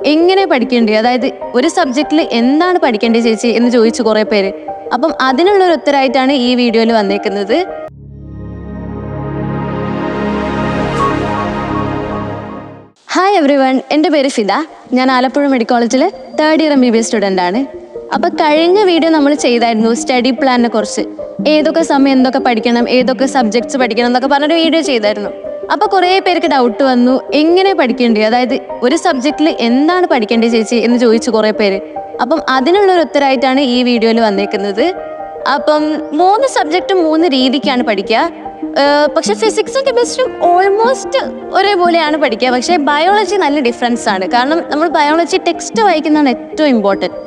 എങ്ങനെ പഠിക്കേണ്ടത്, അതായത് ഒരു സബ്ജക്റ്റിൽ എന്താണ് പഠിക്കേണ്ടത് ചേച്ചി എന്ന് ചോദിച്ചു കുറേ പേര്. അപ്പം അതിനുള്ളൊരു ഉത്തരമായിട്ടാണ് ഈ വീഡിയോയിൽ വന്നേക്കുന്നത്. ഹായ് എവ്രി വൺ, എൻ്റെ പേര് ഫിദ. ഞാൻ ആലപ്പുഴ മെഡിക്കൽ കോളേജിൽ 3rd ഇയർ MBBS സ്റ്റുഡൻ്റ് ആണ്. അപ്പോൾ കഴിഞ്ഞ വീഡിയോ നമ്മൾ ചെയ്തായിരുന്നു സ്റ്റഡി പ്ലാനിനെ കുറിച്ച്. ഏതൊക്കെ സമയം എന്തൊക്കെ പഠിക്കണം, ഏതൊക്കെ സബ്ജക്ട്സ് പഠിക്കണം എന്നൊക്കെ പറഞ്ഞൊരു വീഡിയോ ചെയ്തായിരുന്നു. അപ്പോൾ കുറേ പേർക്ക് ഡൗട്ട് വന്നു, എങ്ങനെ പഠിക്കേണ്ടത്, അതായത് ഒരു സബ്ജക്റ്റിൽ എന്താണ് പഠിക്കേണ്ടത് ചേച്ചി എന്ന് ചോദിച്ചു കുറേ പേര്. അപ്പം അതിനുള്ളൊരു ഉത്തരമായിട്ടാണ് ഈ വീഡിയോയിൽ വന്നേക്കുന്നത്. അപ്പം 3 സബ്ജക്റ്റും 3 രീതിക്കാണ് പഠിക്കുക. പക്ഷെ ഫിസിക്സും കെമിസ്ട്രിയും ഓൾമോസ്റ്റ് ഒരേപോലെയാണ് പഠിക്കുക. പക്ഷേ ബയോളജി നല്ല ഡിഫറൻസ് ആണ്. കാരണം നമ്മൾ ബയോളജി ടെക്സ്റ്റ് വായിക്കുന്നതാണ് ഏറ്റവും ഇമ്പോർട്ടൻറ്റ്.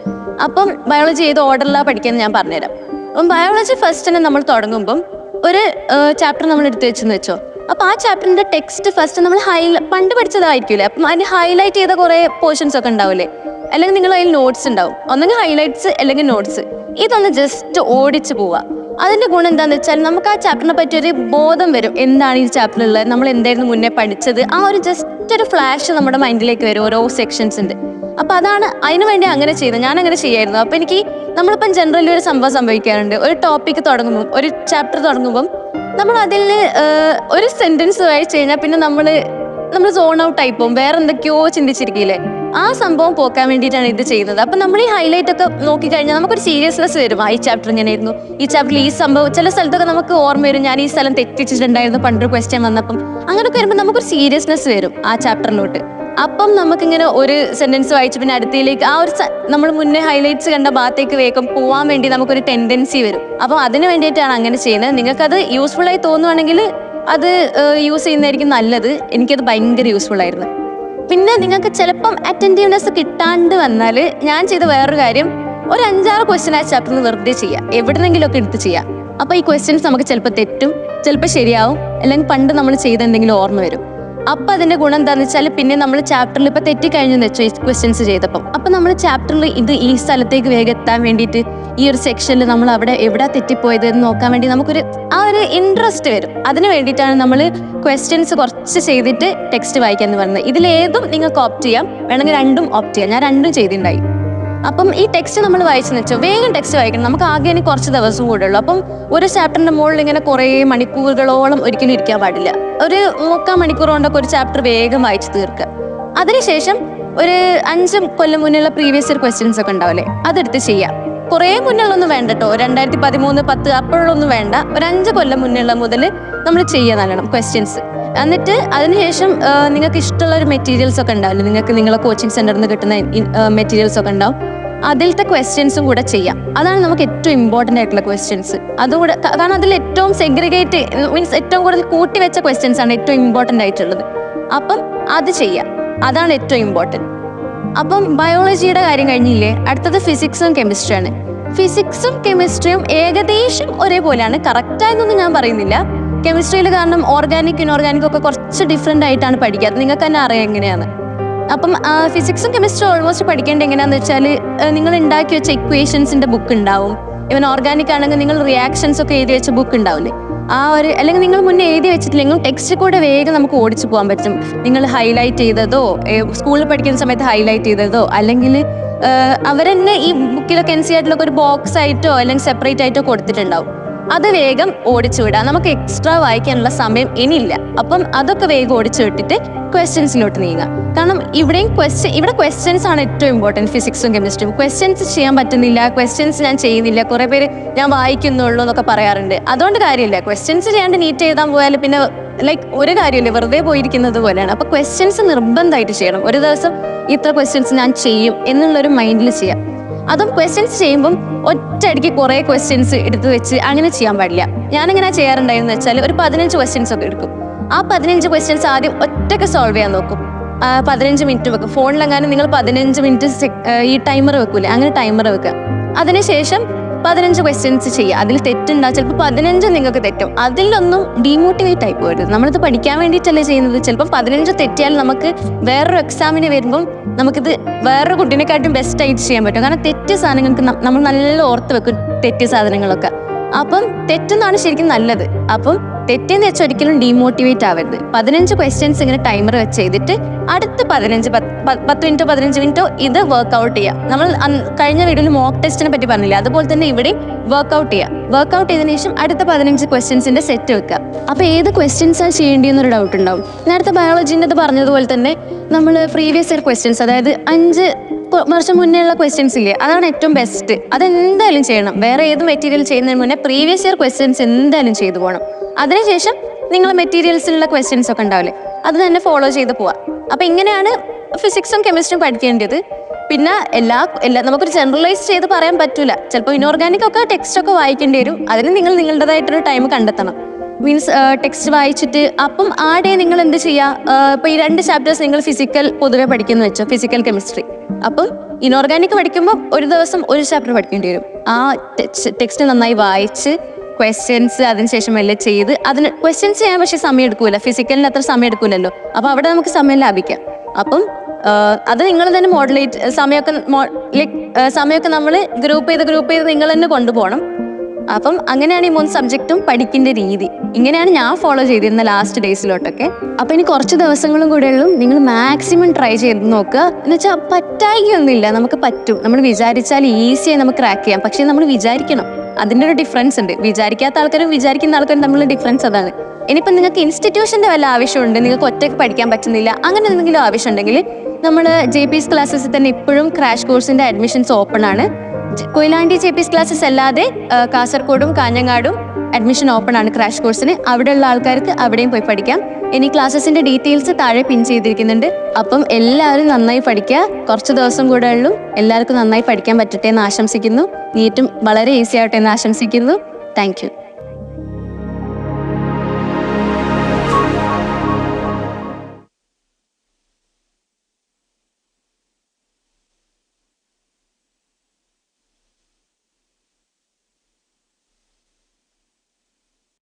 അപ്പം ബയോളജി ഏത് ഓർഡറിലാണ് പഠിക്കുന്നത് ഞാൻ പറഞ്ഞുതരാം. അപ്പം ബയോളജി ഫസ്റ്റ് തന്നെ നമ്മൾ തുടങ്ങുമ്പം ഒരു ചാപ്റ്റർ നമ്മൾ എടുത്തു വെച്ചെന്ന് വെച്ചോ. അപ്പോൾ ആ ചാപ്റ്ററിൻ്റെ ടെക്സ്റ്റ് ഫസ്റ്റ് നമ്മൾ പണ്ട് പഠിച്ചതായിരിക്കില്ലേ, അപ്പം അതിന് ഹൈലൈറ്റ് ചെയ്ത കുറേ പോർഷൻസ് ഒക്കെ ഉണ്ടാവില്ലേ, അല്ലെങ്കിൽ നിങ്ങൾ അതിൽ നോട്ട്സ് ഉണ്ടാവും. ഒന്നെങ്കിൽ ഹൈലൈറ്റ്സ് അല്ലെങ്കിൽ നോട്ട്സ്. ഇതൊന്ന് ജസ്റ്റ് ഓടിച്ച് പോവുക. അതിൻ്റെ ഗുണം എന്താണെന്ന് വെച്ചാൽ നമുക്ക് ആ ചാപ്റ്ററിനെ പറ്റി ഒരു ബോധം വരും. എന്താണ് ഈ ചാപ്റ്ററിലുള്ളത്, നമ്മൾ എന്തായിരുന്നു മുന്നേ പഠിച്ചത്, ആ ഒരു ജസ്റ്റ് ഒരു ഫ്ലാഷ് നമ്മുടെ മൈൻഡിലേക്ക് വരും ഓരോ സെക്ഷൻസിൻ്റെ. അപ്പോൾ അതാണ് അതിന് വേണ്ടി അങ്ങനെ ചെയ്തത്. ഞാൻ അങ്ങനെ ചെയ്യായിരുന്നു. അപ്പോൾ എനിക്ക് നമ്മളിപ്പം ജനറലി ഒരു സംഭവം സംഭവിക്കാറുണ്ട്. ഒരു ടോപ്പിക്ക് തുടങ്ങുമ്പം, ഒരു ചാപ്റ്റർ തുടങ്ങുമ്പം നമ്മൾ അതിൽ ഒരു സെൻറ്റൻസ് വായിച്ചു കഴിഞ്ഞാൽ പിന്നെ നമ്മൾ സോൺ ഔട്ട് ആയി പോകും, വേറെ എന്തൊക്കെയോ ചിന്തിച്ചിരിക്കില്ലേ. ആ സംഭവം പോക്കാൻ വേണ്ടിയിട്ടാണ് ഇത് ചെയ്യുന്നത്. അപ്പം നമ്മൾ ഈ ഹൈലൈറ്റ് ഒക്കെ നോക്കിക്കഴിഞ്ഞാൽ നമുക്കൊരു സീരിയസ്നെസ് വരും. ഈ ചാപ്റ്റർ ഇങ്ങനെയായിരുന്നു, ഈ ചാപ്റ്ററിൽ ഈ സംഭവം, ചില സ്ഥലത്തൊക്കെ നമുക്ക് ഓർമ്മ വരും, ഞാൻ ഈ സ്ഥലം തെറ്റിച്ചിട്ടുണ്ടായിരുന്നു പണ്ടൊരു ക്വസ്റ്റ്യൻ വന്നപ്പം. അങ്ങനെയൊക്കെ വരുമ്പോൾ നമുക്കൊരു സീരിയസ്നെസ് വരും ആ ചാപ്റ്ററിലോട്ട്. അപ്പം നമുക്കിങ്ങനെ ഒരു സെൻറ്റൻസ് വായിച്ച് പിന്നെ അടുത്തയിലേക്ക് ആ ഒരു നമ്മൾ മുന്നേ ഹൈലൈറ്റ്സ് കണ്ട ഭാഗത്തേക്ക് വേഗം പോകാൻ വേണ്ടി നമുക്കൊരു ടെൻഡൻസി വരും. അപ്പം അതിന് വേണ്ടിയിട്ടാണ് അങ്ങനെ ചെയ്യുന്നത്. നിങ്ങൾക്കത് യൂസ്ഫുള്ളായി തോന്നുവാണെങ്കിൽ അത് യൂസ് ചെയ്യുന്നതായിരിക്കും നല്ലത്. എനിക്കത് ഭയങ്കര യൂസ്ഫുൾ ആയിരുന്നു. പിന്നെ നിങ്ങൾക്ക് ചിലപ്പം അറ്റൻറ്റീവ്നെസ് കിട്ടാണ്ട് വന്നാൽ ഞാൻ ചെയ്ത വേറൊരു കാര്യം, ഒരു 5-6 ക്വസ്റ്റ്യൻ ആ ചാപ്റ്ററിന് വെറുതെ ചെയ്യുക, എവിടെന്നെങ്കിലുമൊക്കെ എടുത്ത് ചെയ്യുക. അപ്പോൾ ഈ ക്വസ്റ്റ്യൻസ് നമുക്ക് ചിലപ്പോൾ തെറ്റും, ചിലപ്പോൾ ശരിയാവും, അല്ലെങ്കിൽ പണ്ട് നമ്മൾ ചെയ്ത എന്തെങ്കിലും ഓർമ്മ വരും. അപ്പം അതിൻ്റെ ഗുണം എന്താണെന്ന് വെച്ചാൽ പിന്നെ നമ്മൾ ചാപ്റ്ററിൽ ഇപ്പോൾ തെറ്റിക്കഴിഞ്ഞെന്ന് വെച്ചോ ഈ ക്വസ്റ്റ്യൻസ് ചെയ്തപ്പം, അപ്പം നമ്മൾ ചാപ്റ്ററിൽ ഈ സ്ഥലത്തേക്ക് വേഗം എത്താൻ വേണ്ടിയിട്ട് ഈ ഒരു സെക്ഷനിൽ നമ്മൾ അവിടെ എവിടെ തെറ്റിപ്പോയത് എന്ന് നോക്കാൻ വേണ്ടി നമുക്കൊരു ആ ഒരു ഇൻട്രസ്റ്റ് വരും. അതിന് വേണ്ടിയിട്ടാണ് നമ്മൾ ക്വസ്റ്റ്യൻസ് കുറച്ച് ചെയ്തിട്ട് ടെക്സ്റ്റ് വായിക്കാൻ എന്ന് പറയുന്നത്. ഇതിലേതും നിങ്ങൾക്ക് ഓപ്റ്റ് ചെയ്യാം, വേണമെങ്കിൽ 2ഉം ഓപ്റ്റ് ചെയ്യാം. ഞാൻ 2ഉം ചെയ്തിട്ടുണ്ടായി. അപ്പം ഈ ടെക്സ്റ്റ് നമ്മൾ വായിച്ചെന്ന് വെച്ചാൽ വേഗം ടെക്സ്റ്റ് വായിക്കണം. നമുക്ക് ആകെ ഇനി കുറച്ച് ദിവസം കൂടെ ഉള്ളൂ. അപ്പം ഒരു ചാപ്റ്ററിൻ്റെ മുകളിൽ ഇങ്ങനെ കുറേ മണിക്കൂറുകളോളം ഒരിക്കലും ഇരിക്കാൻ പാടില്ല. ഒരു 3/4 മണിക്കൂർ കൊണ്ടൊക്കെ ഒരു ചാപ്റ്റർ വേഗം വായിച്ച് തീർക്കുക. അതിനുശേഷം ഒരു 5 കൊല്ലം മുന്നുള്ള പ്രീവിയസ് ഇയർ ക്വസ്റ്റ്യൻസ് ഒക്കെ ഉണ്ടാവില്ലേ, അതെടുത്ത് ചെയ്യാം. കുറേ മുന്നുള്ളൊന്നും വേണ്ട കേട്ടോ, 2013, 10 അപ്പോഴൊന്നും വേണ്ട. ഒരു 5 കൊല്ലം മുന്നുള്ള മുതൽ നമ്മൾ ചെയ്യാൻ നല്ലണം ക്വസ്റ്റ്യൻസ്. എന്നിട്ട് അതിനുശേഷം നിങ്ങൾക്ക് ഇഷ്ടമുള്ള ഒരു മെറ്റീരിയൽസ് ഒക്കെ ഉണ്ടാവില്ലേ, നിങ്ങൾക്ക് നിങ്ങളെ കോച്ചിങ് സെൻ്ററിൽ നിന്ന് കിട്ടുന്ന മെറ്റീരിയൽസ് ഒക്കെ ഉണ്ടാവും, അതിലത്തെ ക്വസ്റ്റ്യൻസും കൂടെ ചെയ്യാം. അതാണ് നമുക്ക് ഏറ്റവും ഇമ്പോർട്ടൻ്റ് ആയിട്ടുള്ള ക്വസ്റ്റ്യൻസ്. അതുകൂടെ കാരണം അതിൽ ഏറ്റവും സെഗ്രിഗേറ്റ് മീൻസ് ഏറ്റവും കൂടുതൽ കൂട്ടി വെച്ച ക്വസ്റ്റ്യൻസ് ആണ് ഏറ്റവും ഇമ്പോർട്ടൻ്റ് ആയിട്ടുള്ളത്. അപ്പം അത് ചെയ്യാം, അതാണ് ഏറ്റവും ഇമ്പോർട്ടൻറ്റ്. അപ്പം ബയോളജിയുടെ കാര്യം കഴിഞ്ഞില്ലേ, അടുത്തത് ഫിസിക്സും കെമിസ്ട്രിയാണ്. ഫിസിക്സും കെമിസ്ട്രിയും ഏകദേശം ഒരേപോലെയാണ്, കറക്റ്റായെന്നൊന്നും ഞാൻ പറയുന്നില്ല. കെമിസ്ട്രിയിൽ കാരണം ഓർഗാനിക് ഇൻഓർഗാനിക് ഒക്കെ കുറച്ച് ഡിഫറെൻ്റ് ആയിട്ടാണ് പഠിക്കുക, നിങ്ങൾക്ക് തന്നെ അറിയാം എങ്ങനെയാണ്. അപ്പം ഫിസിക്സും കെമിസ്ട്രിയും ഓൾമോസ്റ്റ് പഠിക്കേണ്ടത് എങ്ങനെയാണെന്ന് വെച്ചാൽ നിങ്ങൾ ഉണ്ടാക്കി വെച്ച ഇക്വേഷൻസിൻ്റെ ബുക്ക് ഉണ്ടാവും. ഇവൻ ഓർഗാനിക് ആണെങ്കിൽ നിങ്ങൾ റിയാക്ഷൻസ് ഒക്കെ എഴുതി വെച്ച ബുക്ക് ഉണ്ടാവില്ലേ, ആ ഒരു അല്ലെങ്കിൽ നിങ്ങൾ മുന്നേ എഴുതി വെച്ചിട്ടില്ലെങ്കിൽ ടെക്സ്റ്റ് കൂടെ വേഗം നമുക്ക് ഓടിച്ചു പോകാൻ പറ്റും. നിങ്ങൾ ഹൈലൈറ്റ് ചെയ്തതോ സ്കൂളിൽ പഠിക്കുന്ന സമയത്ത് ഹൈലൈറ്റ് ചെയ്തതോ അല്ലെങ്കിൽ അവരെന്നെ ഈ ബുക്കിലൊക്കെ NCERT ഒരു ബോക്സ് ആയിട്ടോ അല്ലെങ്കിൽ സെപ്പറേറ്റ് ആയിട്ടോ കൊടുത്തിട്ടുണ്ടാവും. അത് വേഗം ഓടിച്ചു വിടാം, നമുക്ക് എക്സ്ട്രാ വായിക്കാനുള്ള സമയം ഇനിയില്ല. അപ്പം അതൊക്കെ വേഗം ഓടിച്ചു വിട്ടിട്ട് ക്വസ്റ്റ്യൻസിലോട്ട് നീങ്ങാം. കാരണം ഇവിടെ ക്വസ്റ്റ്യൻസ് ആണ് ഏറ്റവും ഇമ്പോർട്ടൻറ്റ്. ഫിസിക്സും കെമിസ്ട്രിയും ക്വസ്റ്റ്യൻസ് ചെയ്യാൻ പറ്റുന്നില്ല, ക്വസ്റ്റ്യൻസ് ഞാൻ ചെയ്യുന്നില്ല, കുറേ പേര് ഞാൻ വായിക്കുന്നുള്ളൂ എന്നൊക്കെ പറയാറുണ്ട്. അതുകൊണ്ട് കാര്യമില്ല, ക്വസ്റ്റ്യൻസ് ചെയ്യാണ്ട് നീറ്റ് എഴുതാൻ പോയാൽ പിന്നെ ഒരു കാര്യമില്ല, വെറുതെ പോയിരിക്കുന്നത് പോലെയാണ്. അപ്പോൾ ക്വസ്റ്റ്യൻസ് നിർബന്ധമായിട്ട് ചെയ്യണം. ഒരു ദിവസം ഇത്ര ക്വസ്റ്റ്യൻസ് ഞാൻ ചെയ്യും എന്നുള്ളൊരു മൈൻഡിൽ ചെയ്യാം. അതും ക്വസ്റ്റ്യൻസ് ചെയ്യുമ്പം ഒറ്റയടിക്ക് കുറേ ക്വസ്റ്റ്യൻസ് എടുത്ത് വെച്ച് അങ്ങനെ ചെയ്യാൻ പാടില്ല. ഞാനിങ്ങനെ ചെയ്യാറുണ്ടായെന്ന് വെച്ചാൽ ഒരു 15 ക്വസ്റ്റ്യൻസ് ഒക്കെ എടുക്കും. ആ 15 ക്വസ്റ്റ്യൻസ് ആദ്യം ഒറ്റയ്ക്ക് സോൾവ് ചെയ്യാൻ നോക്കും. 15 മിനിറ്റ് വെക്കും. ഫോണിലെങ്ങാനും നിങ്ങൾ 15 മിനിറ്റ് ഈ ടൈമർ വെക്കൂലേ, അങ്ങനെ ടൈമർ വെക്കുക. അതിനുശേഷം 15 ക്വസ്റ്റ്യൻസ് ചെയ്യുക. അതിൽ തെറ്റുണ്ടാവും, ചിലപ്പോൾ 15 നിങ്ങൾക്ക് തെറ്റും. അതിലൊന്നും ഡീമോട്ടിവേറ്റ് ആയി പോകരുത്. നമ്മളിത് പഠിക്കാൻ വേണ്ടിയിട്ടല്ലേ ചെയ്യുന്നത്. ചിലപ്പോൾ 15 തെറ്റിയാൽ നമുക്ക് വേറൊരു എക്സാമിന് വരുമ്പം നമുക്കിത് വേറൊരു കുട്ടീനെക്കാട്ടും ബെസ്റ്റായിട്ട് ചെയ്യാൻ പറ്റും. കാരണം തെറ്റ് സാധനങ്ങൾക്ക് നമ്മൾ നല്ല ഓർത്ത് വെക്കും, തെറ്റ് സാധനങ്ങളൊക്കെ. അപ്പം തെറ്റെന്നാണ് ശരിക്കും നല്ലത്. അപ്പം തെറ്റെന്ന് വെച്ചാൽ ഒരിക്കലും ഡീമോട്ടിവേറ്റ് ആവരുത്. 15 ക്വസ്റ്റ്യൻസ് ഇങ്ങനെ ടൈമർ വെച്ച് ചെയ്തിട്ട് അടുത്ത 10 മിനിറ്റോ 15 മിനിറ്റോ ഇത് വർക്ക്ഔട്ട് ചെയ്യുക. നമ്മൾ കഴിഞ്ഞ വീഡിയോയിൽ മോക്ക് ടെസ്റ്റിനെ പറ്റി പറഞ്ഞില്ല, അതുപോലെ തന്നെ ഇവിടെ വർക്ക്ഔട്ട് ചെയ്യുക. വർക്ക്ഔട്ട് ചെയ്തതിനു ശേഷം അടുത്ത 15 ക്വസ്റ്റ്യൻസിന്റെ സെറ്റ് വെക്കുക. അപ്പോൾ ഏത് ക്വസ്റ്റ്യൻസാണ് ചെയ്യേണ്ടിയെന്നൊരു ഡൗട്ട് ഉണ്ടാവും. നേരത്തെ ബയോളജീൻ്റെ പറഞ്ഞതുപോലെ തന്നെ നമ്മൾ പ്രീവിയസ് ഇയർ ക്വസ്റ്റ്യൻസ്, അതായത് 5 വർഷം മുന്നേ ഉള്ള ക്വസ്റ്റ്യൻസ് ഇല്ലേ, അതാണ് ഏറ്റവും ബെസ്റ്റ്. അതെന്തായാലും ചെയ്യണം. വേറെ ഏത് മെറ്റീരിയൽ ചെയ്യുന്നതിന് മുന്നേ പ്രീവിയസ് ഇയർ ക്വസ്റ്റ്യൻസ് എന്തായാലും ചെയ്തു പോകണം. അതിനുശേഷം നിങ്ങൾ മെറ്റീരിയൽസിലുള്ള ക്വസ്റ്റ്യൻസ് ഒക്കെ ഉണ്ടാവില്ലേ, അത് തന്നെ ഫോളോ ചെയ്ത് പോവാം. അപ്പോൾ ഇങ്ങനെയാണ് ഫിസിക്സും കെമിസ്ട്രിയും പഠിക്കേണ്ടത്. പിന്നെ എല്ലാ നമുക്കൊരു ജനറലൈസ് ചെയ്ത് പറയാൻ പറ്റൂല. ചിലപ്പോൾ ഇനോർഗാനിക് ഒക്കെ ടെക്സ്റ്റ് ഒക്കെ വായിക്കേണ്ടി വരും. അതിന് നിങ്ങൾ നിങ്ങളുടേതായിട്ടൊരു ടൈം കണ്ടെത്തണം. മീൻസ് ടെക്സ്റ്റ് വായിച്ചിട്ട് അപ്പം ആ ഡേ നിങ്ങൾ എന്ത് ചെയ്യുക, ഇപ്പോൾ ഈ 2 ചാപ്റ്റേഴ്സ് നിങ്ങൾ ഫിസിക്കൽ പൊതുവെ പഠിക്കുന്നു വെച്ചോ, ഫിസിക്കൽ കെമിസ്ട്രി. അപ്പം ഇനോർഗാനിക് പഠിക്കുമ്പോൾ ഒരു ദിവസം ഒരു ചാപ്റ്റർ പഠിക്കേണ്ടി വരും. ആ ടെക്സ്റ്റ് നന്നായി വായിച്ച് ക്വസ്റ്റ്യൻസ് അതിനുശേഷം എല്ലാം ചെയ്ത്, അതിന് ക്വസ്റ്റ്യൻസ് ചെയ്യാൻ പക്ഷേ സമയം എടുക്കൂല, ഫിസിക്കലിന് അത്ര സമയം എടുക്കൂലല്ലോ. അപ്പോൾ അവിടെ നമുക്ക് സമയം ലാഭിക്കാം. അപ്പം അത് നിങ്ങൾ തന്നെ മോഡുലേറ്റ് സമയമൊക്കെ നമ്മൾ ഗ്രൂപ്പ് ചെയ്ത് നിങ്ങൾ തന്നെ കൊണ്ടുപോകണം. അപ്പം അങ്ങനെയാണ് ഈ 3 സബ്ജക്റ്റും പഠിക്കേണ്ട രീതി. ഇങ്ങനെയാണ് ഞാൻ ഫോളോ ചെയ്തിരുന്ന ലാസ്റ്റ് ഡേയ്സിലോട്ടൊക്കെ. അപ്പം ഇനി കുറച്ച് ദിവസങ്ങളും കൂടെ ഉള്ളൂ. നിങ്ങൾ മാക്സിമം ട്രൈ ചെയ്ത് നോക്കുക. എന്ന് വെച്ചാൽ പറ്റായിക്കൊന്നുമില്ല, നമുക്ക് പറ്റും. നമ്മൾ വിചാരിച്ചാൽ ഈസിയായി നമുക്ക് ക്രാക്ക് ചെയ്യാം. പക്ഷേ നമ്മൾ വിചാരിക്കണം, അതിൻ്റെ ഒരു ഡിഫറൻസ് ഉണ്ട്. വിചാരിക്കാത്ത ആൾക്കാരും വിചാരിക്കുന്ന ആൾക്കാരും തമ്മിലുള്ള ഡിഫറൻസ് അതാണ്. ഇനിയിപ്പം നിങ്ങൾക്ക് ഇൻസ്റ്റിറ്റ്യൂഷൻ്റെ വല്ല ആവശ്യമുണ്ട്, നിങ്ങൾക്ക് ഒറ്റയ്ക്ക് പഠിക്കാൻ പറ്റുന്നില്ല, അങ്ങനെ എന്തെങ്കിലും ആവശ്യമുണ്ടെങ്കിൽ നമ്മൾ JPS ക്ലാസ്സസിൽ തന്നെ ഇപ്പോഴും ക്രാഷ് കോഴ്സിൻ്റെ അഡ്മിഷൻസ് ഓപ്പൺ ആണ്. കൊയിലാണ്ടി JPS ക്ലാസ്സസ് അല്ലാതെ കാസർഗോഡും കാഞ്ഞങ്ങാടും അഡ്മിഷൻ ഓപ്പൺ ആണ് ക്രാഷ് കോഴ്സിന്. അവിടെയുള്ള ആൾക്കാർക്ക് അവിടെയും പോയി പഠിക്കാം. ഇനി ക്ലാസ്സസിൻ്റെ ഡീറ്റെയിൽസ് താഴെ പിൻ ചെയ്തിരിക്കുന്നുണ്ട്. അപ്പം എല്ലാവരും നന്നായി പഠിക്കുക. കുറച്ച് ദിവസം കൂടെ ഉള്ളൂ. എല്ലാവർക്കും നന്നായി പഠിക്കാൻ പറ്റട്ടെ എന്ന് ആശംസിക്കുന്നു. നീറ്റും വളരെ ഈസി ആവട്ടെ എന്ന് ആശംസിക്കുന്നു. Thank you.